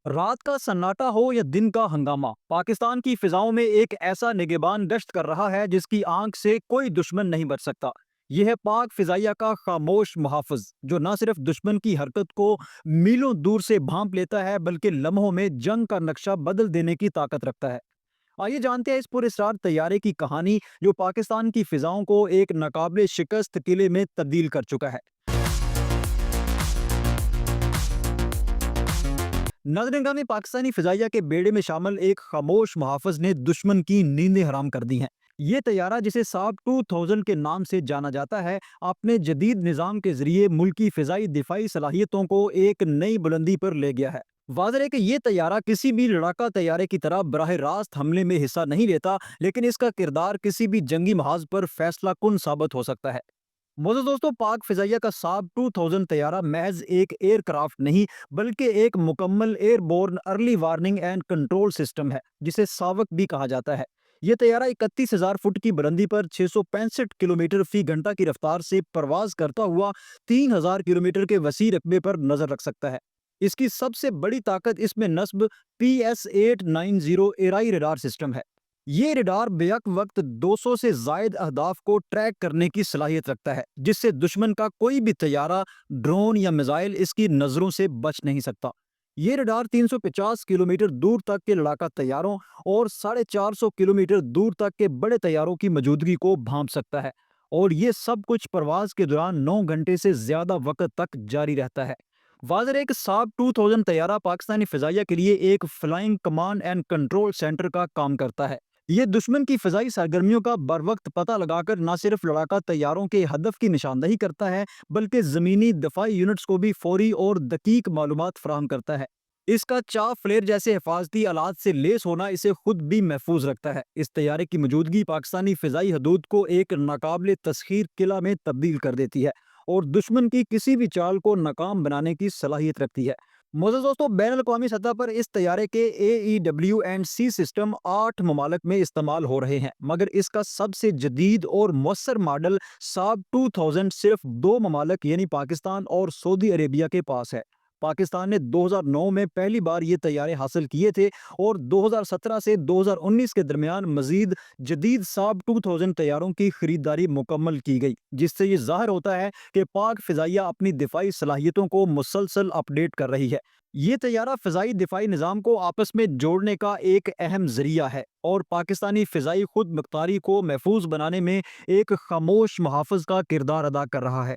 رات کا سناٹا ہو یا دن کا ہنگامہ، پاکستان کی فضاؤں میں ایک ایسا نگہبان گشت کر رہا ہے جس کی آنکھ سے کوئی دشمن نہیں بچ سکتا۔ یہ ہے پاک فضائیہ کا خاموش محافظ، جو نہ صرف دشمن کی حرکت کو میلوں دور سے بھانپ لیتا ہے بلکہ لمحوں میں جنگ کا نقشہ بدل دینے کی طاقت رکھتا ہے۔ آئیے جانتے ہیں اس پراسرار طیارے کی کہانی، جو پاکستان کی فضاؤں کو ایک ناقابل شکست قلعے میں تبدیل کر چکا ہے۔ نظر میں پاکستانی فضائیہ کے بیڑے میں شامل ایک خاموش محافظ نے دشمن کی نیندیں حرام کر دی ہیں۔ یہ طیارہ، جسے ساب 2000 کے نام سے جانا جاتا ہے، اپنے جدید نظام کے ذریعے ملکی فضائی دفاعی صلاحیتوں کو ایک نئی بلندی پر لے گیا ہے۔ واضح ہے کہ یہ طیارہ کسی بھی لڑاکا طیارے کی طرح براہ راست حملے میں حصہ نہیں لیتا، لیکن اس کا کردار کسی بھی جنگی محاذ پر فیصلہ کن ثابت ہو سکتا ہے۔ معزز دوستو، پاک فضائیہ کا ساب 2000 طیارہ محض ایک ایئر کرافٹ نہیں، بلکہ ایک مکمل airborne early warning and control system ہے، جسے ساوک بھی کہا جاتا ہے۔ یہ طیارہ 31,000 فٹ کی بلندی پر 665 کلومیٹر فی گھنٹہ کی رفتار سے پرواز کرتا ہوا 3000 کلومیٹر کے وسیع رقبے پر نظر رکھ سکتا ہے۔ اس کی سب سے بڑی طاقت اس میں نصب PS-890 ایرائی ریڈار سسٹم ہے۔ یہ ریڈار بیک وقت 200 سے زائد اہداف کو ٹریک کرنے کی صلاحیت رکھتا ہے، جس سے دشمن کا کوئی بھی طیارہ، ڈرون یا میزائل اس کی نظروں سے بچ نہیں سکتا۔ یہ ریڈار 350 کلومیٹر دور تک کے لڑاکا طیاروں اور 450 کلومیٹر دور تک کے بڑے طیاروں کی موجودگی کو بھانپ سکتا ہے، اور یہ سب کچھ پرواز کے دوران 9 گھنٹے سے زیادہ وقت تک جاری رہتا ہے۔ واضح ہے کہ ساب 2000 طیارہ پاکستانی فضائیہ کے لیے ایک flying command and control centre کا کام کرتا ہے۔ یہ دشمن کی فضائی سرگرمیوں کا بروقت پتہ لگا کر نہ صرف لڑاکا طیاروں کے ہدف کی نشاندہی کرتا ہے، بلکہ زمینی دفاعی یونٹس کو بھی فوری اور دقیق معلومات فراہم کرتا ہے۔ اس کا چاف فلیر جیسے حفاظتی آلات سے لیس ہونا اسے خود بھی محفوظ رکھتا ہے۔ اس طیارے کی موجودگی پاکستانی فضائی حدود کو ایک ناقابل تسخیر قلعہ میں تبدیل کر دیتی ہے، اور دشمن کی کسی بھی چال کو ناکام بنانے کی صلاحیت رکھتی ہے۔ معزز دوستو، بین الاقوامی سطح پر اس طیارے کے AEW&C سسٹم 8 ممالک میں استعمال ہو رہے ہیں، مگر اس کا سب سے جدید اور مؤثر ماڈل ساب 2000 صرف 2 ممالک یعنی پاکستان اور سعودی عربیہ کے پاس ہے۔ پاکستان نے 2009 میں پہلی بار یہ طیارے حاصل کیے تھے، اور 2017 سے 2019 کے درمیان مزید جدید ساب 2000 طیاروں کی خریداری مکمل کی گئی، جس سے یہ ظاہر ہوتا ہے کہ پاک فضائیہ اپنی دفاعی صلاحیتوں کو مسلسل اپ ڈیٹ کر رہی ہے۔ یہ طیارہ فضائی دفاعی نظام کو آپس میں جوڑنے کا ایک اہم ذریعہ ہے، اور پاکستانی فضائی خود مختاری کو محفوظ بنانے میں ایک خاموش محافظ کا کردار ادا کر رہا ہے۔